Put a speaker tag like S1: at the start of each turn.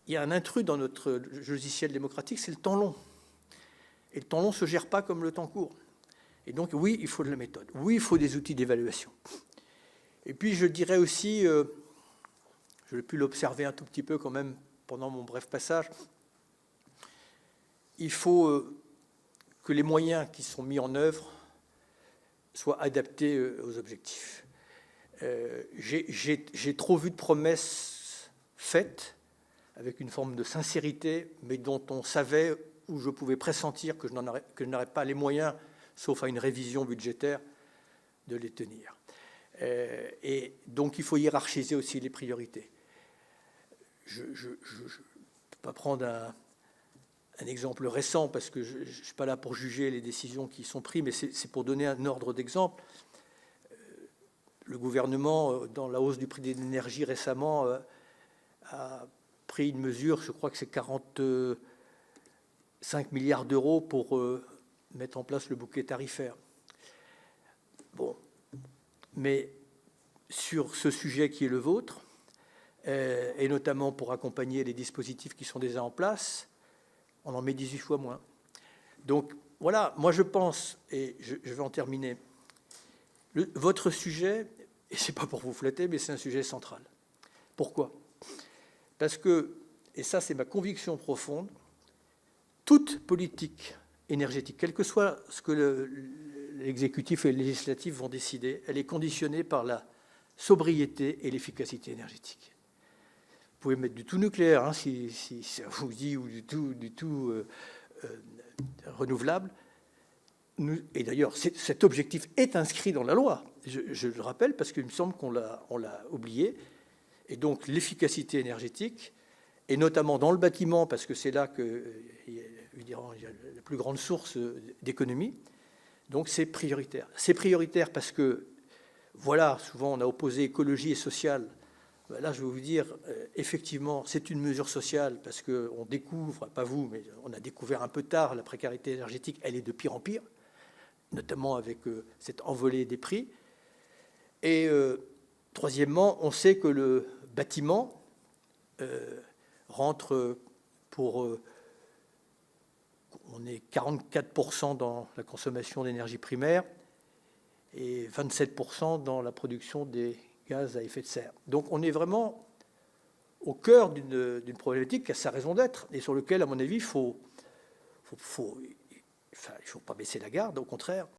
S1: il y a un intrus dans notre logiciel démocratique, c'est le temps long. Et le temps long ne se gère pas comme le temps court. Et donc, oui, il faut de la méthode. Oui, il faut des outils d'évaluation. Et puis, je dirais aussi, j'ai pu l'observer un tout petit peu quand même pendant mon bref passage, il faut que les moyens qui sont mis en œuvre soient adaptés aux objectifs. J'ai trop vu de promesses faites avec une forme de sincérité, mais dont on savait, où je pouvais pressentir que je n'aurais pas les moyens, sauf à une révision budgétaire, de les tenir. Et donc, il faut hiérarchiser aussi les priorités. Je ne peux pas prendre un exemple récent, parce que je ne suis pas là pour juger les décisions qui sont prises, mais c'est pour donner un ordre d'exemple. Le gouvernement, dans la hausse du prix de l'énergie récemment, a pris une mesure, je crois que c'est 45 milliards d'euros pour mettre en place le bouclier tarifaire. Bon, mais sur ce sujet qui est le vôtre, et notamment pour accompagner les dispositifs qui sont déjà en place, on en met 18 fois moins. Donc voilà, moi je pense, et je vais en terminer, votre sujet, et ce n'est pas pour vous flatter, mais c'est un sujet central. Pourquoi ? Parce que, et ça c'est ma conviction profonde, toute politique énergétique, quel que soit ce que l'exécutif et le législatif vont décider, elle est conditionnée par la sobriété et l'efficacité énergétique. Vous pouvez mettre du tout nucléaire, hein, si ça vous dit, ou du tout renouvelable. Et d'ailleurs, cet objectif est inscrit dans la loi. Je le rappelle parce qu'il me semble qu'on l'a oublié. Et donc, l'efficacité énergétique, et notamment dans le bâtiment, parce que c'est là qu'il y a la plus grande source d'économie, donc c'est prioritaire. C'est prioritaire parce que, voilà, souvent on a opposé écologie et sociale. Là, je vais vous dire, effectivement, c'est une mesure sociale parce qu'on découvre, pas vous, mais on a découvert un peu tard la précarité énergétique, elle est de pire en pire, notamment avec cette envolée des prix. Et troisièmement, on sait que le bâtiment rentre pour... on est 44% dans la consommation d'énergie primaire et 27% dans la production des gaz à effet de serre. Donc on est vraiment au cœur d'une problématique qui a sa raison d'être et sur lequel, à mon avis, il faut pas baisser la garde, au contraire.